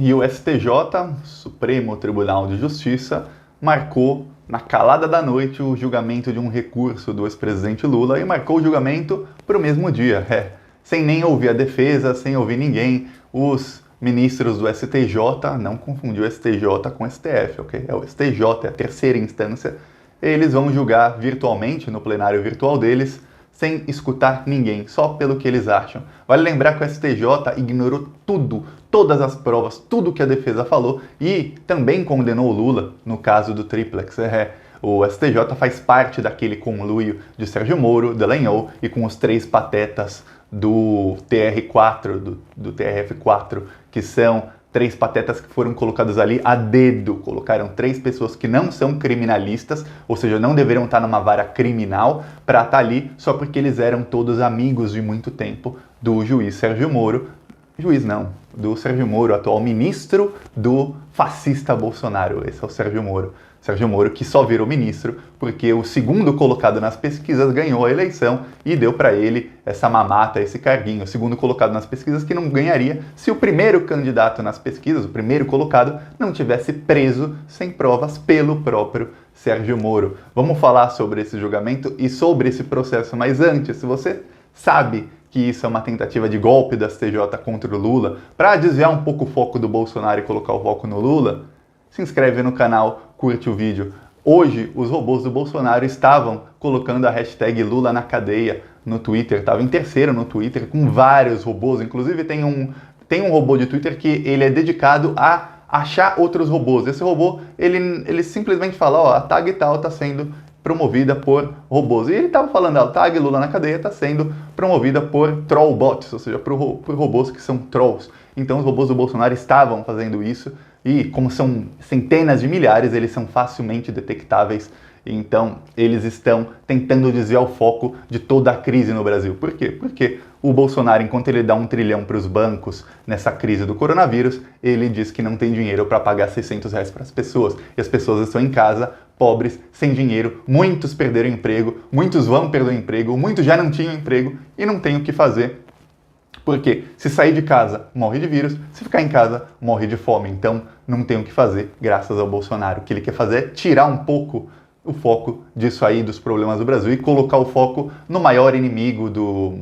E o STJ, Supremo Tribunal de Justiça, marcou na calada da noite o julgamento de um recurso do ex-presidente Lula e marcou o julgamento para o mesmo dia, sem nem ouvir a defesa, sem ouvir ninguém. Os ministros do STJ, não confundiu o STJ com o STF, ok? É o STJ, é a terceira instância. Eles vão julgar virtualmente, no plenário virtual deles, sem escutar ninguém, só pelo que eles acham. Vale lembrar que o STJ ignorou tudo, todas as provas, tudo que a defesa falou e também condenou o Lula no caso do triplex. O STJ faz parte daquele conluio de Sérgio Moro, Dallagnol e com os três patetas do TR4, do TRF4, que são três patetas que foram colocadas ali a dedo. Colocaram três pessoas que não são criminalistas, ou seja, não deveriam estar numa vara criminal, para estar ali só porque eles eram todos amigos de muito tempo do juiz Sérgio Moro. Juiz não, do Sérgio Moro, atual ministro do fascista Bolsonaro. Esse é o Sérgio Moro. Sérgio Moro, que só virou ministro porque o segundo colocado nas pesquisas ganhou a eleição e deu para ele essa mamata, esse carguinho. O segundo colocado nas pesquisas que não ganharia se o primeiro candidato nas pesquisas, o primeiro colocado, não tivesse preso sem provas pelo próprio Sérgio Moro. Vamos falar sobre esse julgamento e sobre esse processo, mas antes, se você sabe que isso é uma tentativa de golpe da STJ contra o Lula, para desviar um pouco o foco do Bolsonaro e colocar o foco no Lula, se inscreve no canal, curte o vídeo. Hoje, os robôs do Bolsonaro estavam colocando a hashtag Lula na cadeia no Twitter. Estava em terceiro no Twitter, com vários robôs. Inclusive, tem um robô de Twitter que ele é dedicado a achar outros robôs. Esse robô, ele simplesmente fala, ó, a tag tal está sendo promovida por robôs. E ele estava falando, a tag Lula na cadeia está sendo promovida por trollbots, ou seja, por robôs que são trolls. Então, os robôs do Bolsonaro estavam fazendo isso. E como são centenas de milhares, eles são facilmente detectáveis. Então, eles estão tentando desviar o foco de toda a crise no Brasil. Por quê? Porque o Bolsonaro, enquanto ele dá 1 trilhão para os bancos nessa crise do coronavírus, ele diz que não tem dinheiro para pagar R$600 para as pessoas. E as pessoas estão em casa, pobres, sem dinheiro. Muitos perderam emprego, muitos vão perder o emprego, muitos já não tinham emprego e não têm o que fazer. Porque se sair de casa, morre de vírus, se ficar em casa, morre de fome. Então, não tem o que fazer graças ao Bolsonaro. O que ele quer fazer é tirar um pouco o foco disso aí, dos problemas do Brasil, e colocar o foco no maior inimigo do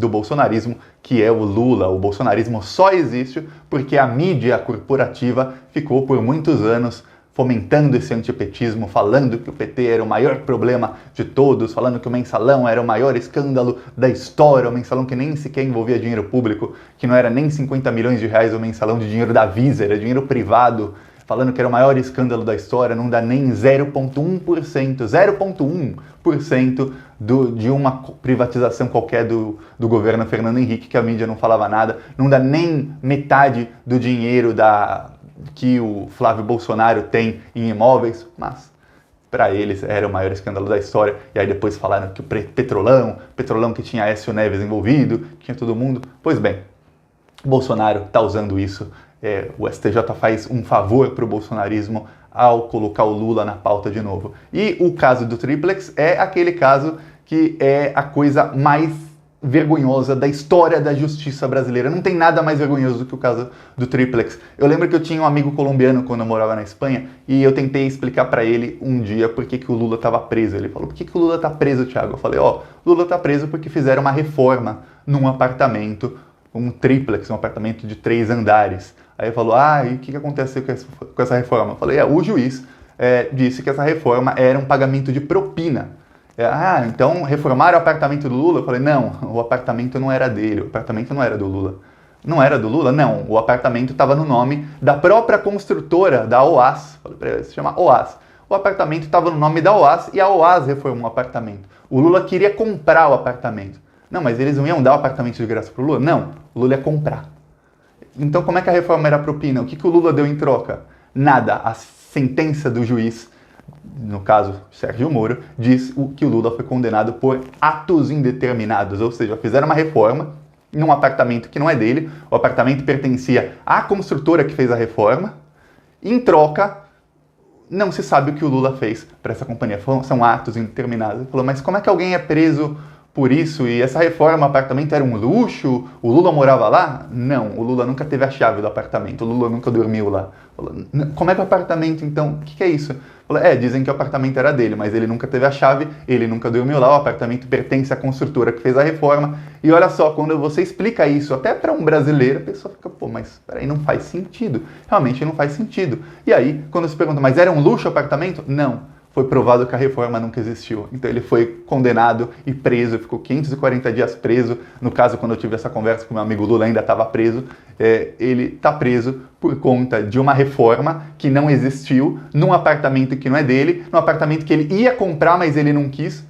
bolsonarismo, que é o Lula. O bolsonarismo só existe porque a mídia corporativa ficou por muitos anos fomentando esse antipetismo, falando que o PT era o maior problema de todos, falando que o mensalão era o maior escândalo da história, o mensalão que nem sequer envolvia dinheiro público, que não era nem 50 milhões de reais o mensalão de dinheiro da Visa, era dinheiro privado, falando que era o maior escândalo da história, não dá nem 0,1% de uma privatização qualquer do governo Fernando Henrique, que a mídia não falava nada, não dá nem metade do dinheiro que o Flávio Bolsonaro tem em imóveis, mas para eles era o maior escândalo da história. E aí depois falaram que o Petrolão que tinha Aécio Neves envolvido, tinha todo mundo. Pois bem, o Bolsonaro está usando isso. O STJ faz um favor para o bolsonarismo ao colocar o Lula na pauta de novo. E o caso do triplex é aquele caso que é a coisa mais vergonhosa da história da justiça brasileira. Não tem nada mais vergonhoso do que o caso do triplex. Eu lembro que eu tinha um amigo colombiano quando eu morava na Espanha e eu tentei explicar para ele um dia por que o Lula estava preso. Ele falou, por que o Lula está preso, Thiago? Eu falei, o Lula está preso porque fizeram uma reforma num apartamento, um triplex, um apartamento de 3 andares. Aí ele falou, e o que aconteceu com essa reforma? Eu falei, o juiz disse que essa reforma era um pagamento de propina. Então reformaram o apartamento do Lula? Eu falei, não, o apartamento não era dele, o apartamento não era do Lula. Não era do Lula? Não, o apartamento estava no nome da própria construtora, da OAS. Falei para ele, se chama OAS. O apartamento estava no nome da OAS e a OAS reformou o apartamento. O Lula queria comprar o apartamento. Não, mas eles não iam dar o apartamento de graça para o Lula? Não, o Lula ia comprar. Então como é que a reforma era propina? O que o Lula deu em troca? Nada. A sentença do juiz, no caso Sérgio Moro, diz que o Lula foi condenado por atos indeterminados, ou seja, fizeram uma reforma num apartamento que não é dele, o apartamento pertencia à construtora que fez a reforma, em troca, não se sabe o que o Lula fez para essa companhia, são atos indeterminados. Ele falou, mas como é que alguém é preso por isso, e essa reforma, o apartamento era um luxo, o Lula morava lá? Não, o Lula nunca teve a chave do apartamento, o Lula nunca dormiu lá. Como é que o apartamento, então, o que é isso? Dizem que o apartamento era dele, mas ele nunca teve a chave, ele nunca dormiu lá, o apartamento pertence à construtora que fez a reforma. E olha só, quando você explica isso até para um brasileiro, a pessoa fica, pô, mas peraí, não faz sentido. Realmente não faz sentido. E aí, quando se pergunta, mas era um luxo o apartamento? Não. Foi provado que a reforma nunca existiu. Então ele foi condenado e preso, ficou 540 dias preso. No caso, quando eu tive essa conversa com meu amigo Lula, ainda estava preso. Ele está preso por conta de uma reforma que não existiu, num apartamento que não é dele, num apartamento que ele ia comprar, mas ele não quis.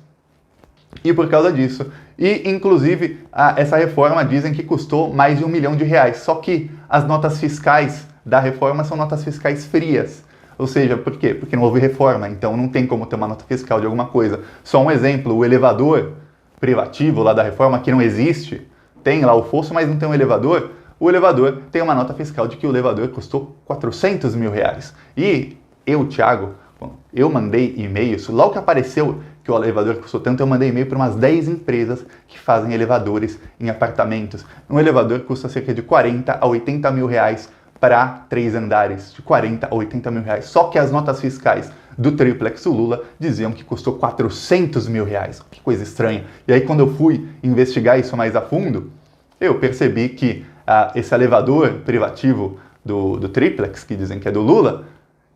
E por causa disso. E, inclusive, essa reforma dizem que custou mais de R$1 milhão. Só que as notas fiscais da reforma são notas fiscais frias. Ou seja, por quê? Porque não houve reforma, então não tem como ter uma nota fiscal de alguma coisa. Só um exemplo, o elevador privativo lá da reforma, que não existe, tem lá o fosso, mas não tem um elevador, o elevador tem uma nota fiscal de que o elevador custou R$400 mil. E eu, Thiago, eu mandei e-mails, logo que apareceu que o elevador custou tanto, eu mandei e-mail para umas 10 empresas que fazem elevadores em apartamentos. Um elevador custa cerca de 40 a 80 mil reais para 3 andares, de 40 a 80 mil reais. Só que as notas fiscais do triplex do Lula diziam que custou 400 mil reais. Que coisa estranha. E aí, quando eu fui investigar isso mais a fundo, eu percebi que esse elevador privativo do triplex, que dizem que é do Lula,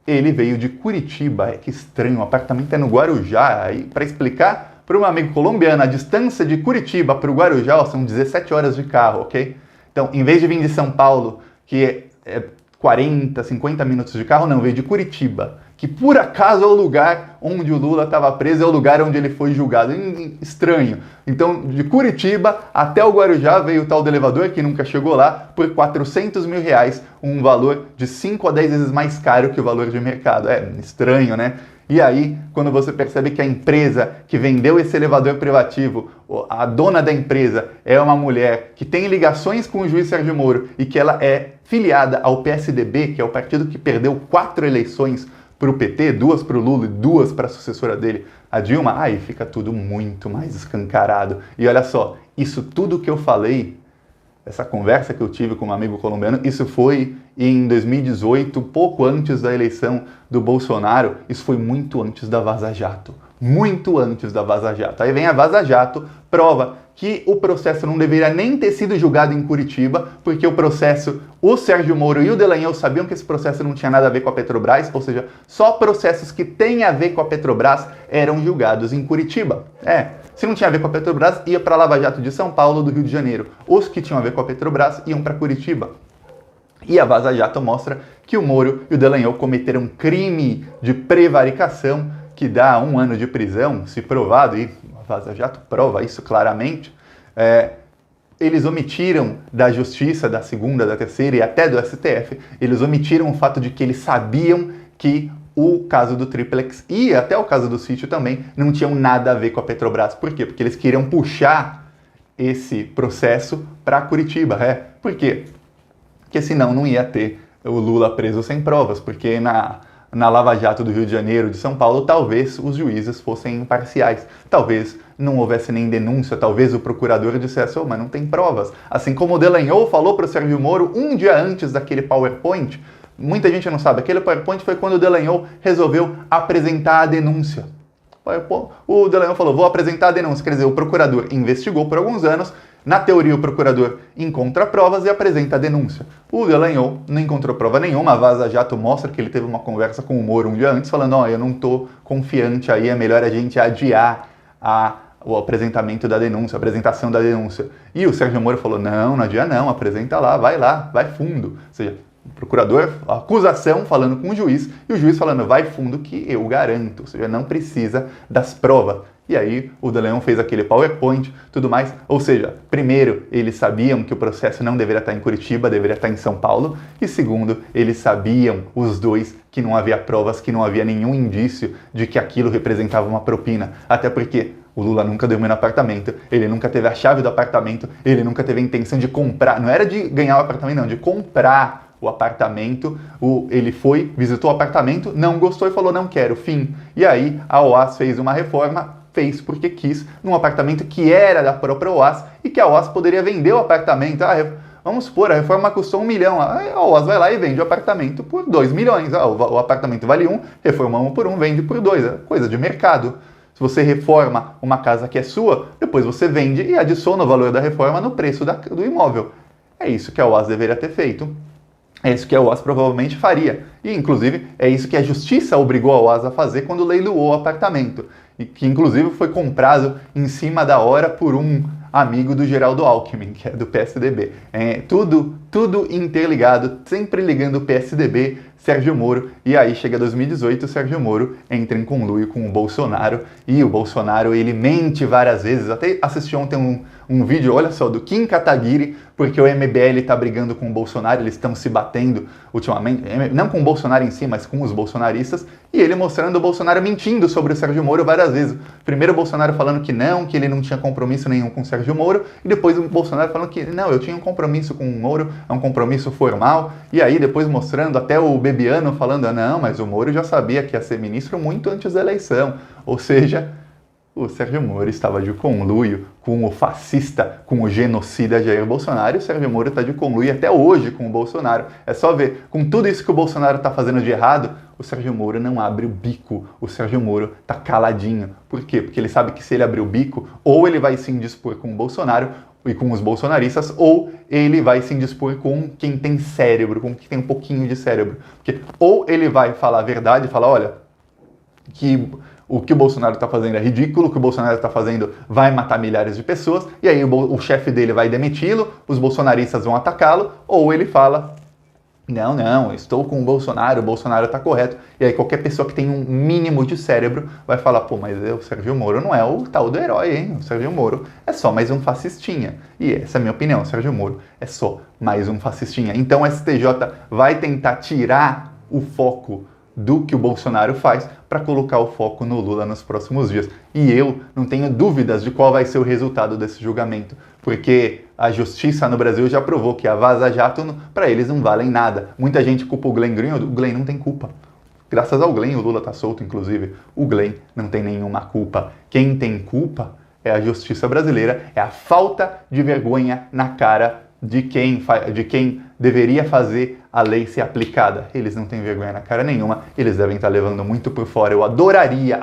ele veio de Curitiba. Que estranho, o apartamento é no Guarujá. Aí, para explicar para um amigo colombiano, a distância de Curitiba para o Guarujá são 17 horas de carro, ok? Então, em vez de vir de São Paulo, que é 40, 50 minutos de carro, não, veio de Curitiba, que por acaso é o lugar onde o Lula estava preso, é o lugar onde ele foi julgado. Estranho. Então, de Curitiba até o Guarujá veio o tal do elevador, que nunca chegou lá, por 400 mil reais, um valor de 5 a 10 vezes mais caro que o valor de mercado. É estranho, né? E aí, quando você percebe que a empresa que vendeu esse elevador privativo, a dona da empresa é uma mulher que tem ligações com o juiz Sérgio Moro e que ela é filiada ao PSDB, que é o partido que perdeu 4 eleições para o PT, 2 para o Lula e 2 para a sucessora dele, a Dilma, aí fica tudo muito mais escancarado. E olha só, isso tudo que eu falei, essa conversa que eu tive com um amigo colombiano, isso foi em 2018, pouco antes da eleição do Bolsonaro, isso foi muito antes da Vaza Jato. Muito antes da Vaza Jato. Aí vem a Vaza Jato, prova que o processo não deveria nem ter sido julgado em Curitiba, porque o Sérgio Moro e o Dallagnol sabiam que esse processo não tinha nada a ver com a Petrobras, ou seja, só processos que têm a ver com a Petrobras eram julgados em Curitiba. Se não tinha a ver com a Petrobras, ia para a Lava Jato de São Paulo, do Rio de Janeiro. Os que tinham a ver com a Petrobras iam para Curitiba. E a Vaza Jato mostra que o Moro e o Dallagnol cometeram crime de prevaricação, que dá 1 ano de prisão, se provado, e a Vaza Jato prova isso claramente. Eles omitiram da justiça, da segunda, da terceira e até do STF, eles omitiram o fato de que eles sabiam que o caso do triplex e até o caso do sítio também não tinham nada a ver com a Petrobras. Por quê? Porque eles queriam puxar esse processo para Curitiba. Por quê? Porque senão não ia ter o Lula preso sem provas, porque na Lava Jato do Rio de Janeiro, de São Paulo, talvez os juízes fossem imparciais. Talvez não houvesse nem denúncia, talvez o procurador dissesse, mas não tem provas. Assim como o Dallagnol falou para o Sérgio Moro um dia antes daquele PowerPoint. Muita gente não sabe, aquele PowerPoint foi quando o Dallagnol resolveu apresentar a denúncia. O Dallagnol falou, vou apresentar a denúncia, quer dizer, o procurador investigou por alguns anos, na teoria o procurador encontra provas e apresenta a denúncia. O Dallagnol não encontrou prova nenhuma, a Vaza Jato mostra que ele teve uma conversa com o Moro um dia antes, falando, eu não estou confiante aí, é melhor a gente adiar o apresentamento da denúncia, a apresentação da denúncia. E o Sérgio Moro falou, não adia não, apresenta lá, vai fundo. Ou seja, o procurador, a acusação falando com o juiz, e o juiz falando, vai fundo que eu garanto, ou seja, não precisa das provas. E aí o Dallagnol fez aquele PowerPoint, tudo mais. Ou seja, primeiro, eles sabiam que o processo não deveria estar em Curitiba, deveria estar em São Paulo. E segundo, eles sabiam, os dois, que não havia provas, que não havia nenhum indício de que aquilo representava uma propina. Até porque o Lula nunca dormiu no apartamento, ele nunca teve a chave do apartamento, ele nunca teve a intenção de comprar. Não era de ganhar o apartamento, não, de comprar o apartamento. Ele foi, visitou o apartamento, não gostou e falou, não quero, fim. E aí a OAS fez uma reforma fez porque quis, num apartamento que era da própria OAS e que a OAS poderia vender o apartamento. Vamos supor, a reforma custou 1 milhão, a OAS vai lá e vende o apartamento por 2 milhões. O apartamento vale 1, reformamos por 1, vende por 2, é coisa de mercado. Se você reforma uma casa que é sua, depois você vende e adiciona o valor da reforma no preço do imóvel. É isso que a OAS deveria ter feito. É isso que a OAS provavelmente faria. E, inclusive, é isso que a Justiça obrigou a OAS a fazer quando leiloou o apartamento. E que, inclusive, foi comprado em cima da hora por um amigo do Geraldo Alckmin, que é do PSDB. Tudo interligado, sempre ligando o PSDB, Sérgio Moro, e aí chega 2018, o Sérgio Moro entra em conluio com o Bolsonaro, e o Bolsonaro, ele mente várias vezes. Até assisti ontem um vídeo, olha só, do Kim Kataguiri, porque o MBL está brigando com o Bolsonaro, eles estão se batendo ultimamente, não com o Bolsonaro em si, mas com os bolsonaristas, e ele mostrando o Bolsonaro mentindo sobre o Sérgio Moro várias vezes. Primeiro o Bolsonaro falando que ele não tinha compromisso nenhum com o Sérgio Moro, e depois o Bolsonaro falando que não, eu tinha um compromisso com o Moro, é um compromisso formal, e aí depois mostrando até o Bebiano falando, não, mas o Moro já sabia que ia ser ministro muito antes da eleição, ou seja, o Sérgio Moro estava de conluio com o fascista, com o genocida Jair Bolsonaro, e o Sérgio Moro está de conluio até hoje com o Bolsonaro. É só ver, com tudo isso que o Bolsonaro está fazendo de errado, o Sérgio Moro não abre o bico, o Sérgio Moro está caladinho. Por quê? Porque ele sabe que se ele abrir o bico, ou ele vai se indispor com o Bolsonaro e com os bolsonaristas, ou ele vai se indispor com quem tem cérebro, com quem tem um pouquinho de cérebro. Porque ou ele vai falar a verdade, falar, olha, que o que o Bolsonaro está fazendo é ridículo, o que o Bolsonaro está fazendo vai matar milhares de pessoas, e aí o chefe dele vai demiti-lo, os bolsonaristas vão atacá-lo, ou ele fala, não, estou com o Bolsonaro está correto, e aí qualquer pessoa que tem um mínimo de cérebro vai falar, pô, mas o Sérgio Moro não é o tal do herói, hein? O Sérgio Moro é só mais um fascistinha. E essa é a minha opinião, o Sérgio Moro é só mais um fascistinha. Então o STJ vai tentar tirar o foco do que o Bolsonaro faz para colocar o foco no Lula nos próximos dias. E eu não tenho dúvidas de qual vai ser o resultado desse julgamento, porque a justiça no Brasil já provou que a Vaza Jato, para eles, não valem nada. Muita gente culpa o Glenn Greenwald, o Glenn não tem culpa. Graças ao Glenn, o Lula está solto, inclusive. O Glenn não tem nenhuma culpa. Quem tem culpa é a justiça brasileira, é a falta de vergonha na cara de quem deveria fazer a lei ser aplicada. Eles não têm vergonha na cara nenhuma, eles devem estar levando muito por fora. Eu adoraria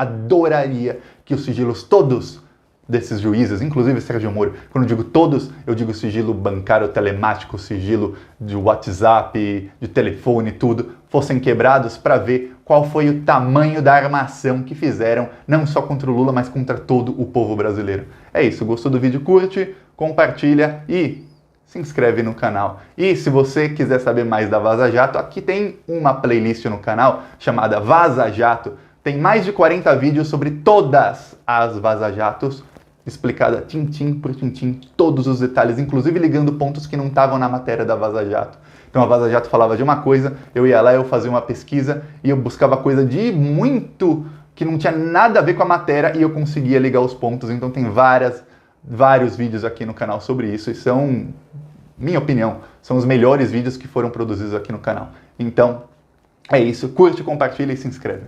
que os sigilos todos desses juízes, inclusive Sérgio Moro, quando eu digo todos, eu digo sigilo bancário, telemático, sigilo de WhatsApp, de telefone, tudo, fossem quebrados para ver qual foi o tamanho da armação que fizeram, não só contra o Lula, mas contra todo o povo brasileiro. É isso, gostou do vídeo? Curte, compartilha e se inscreve no canal. E se você quiser saber mais da Vaza Jato, aqui tem uma playlist no canal chamada Vaza Jato. Tem mais de 40 vídeos sobre todas as Vaza Jatos, explicada tintim por tintim, todos os detalhes, inclusive ligando pontos que não estavam na matéria da Vaza Jato. Então a Vaza Jato falava de uma coisa, eu ia lá, eu fazia uma pesquisa e eu buscava coisa de muito que não tinha nada a ver com a matéria e eu conseguia ligar os pontos. Então tem vários vídeos aqui no canal sobre isso e são, minha opinião, são os melhores vídeos que foram produzidos aqui no canal. Então, é isso. Curte, compartilha e se inscreve.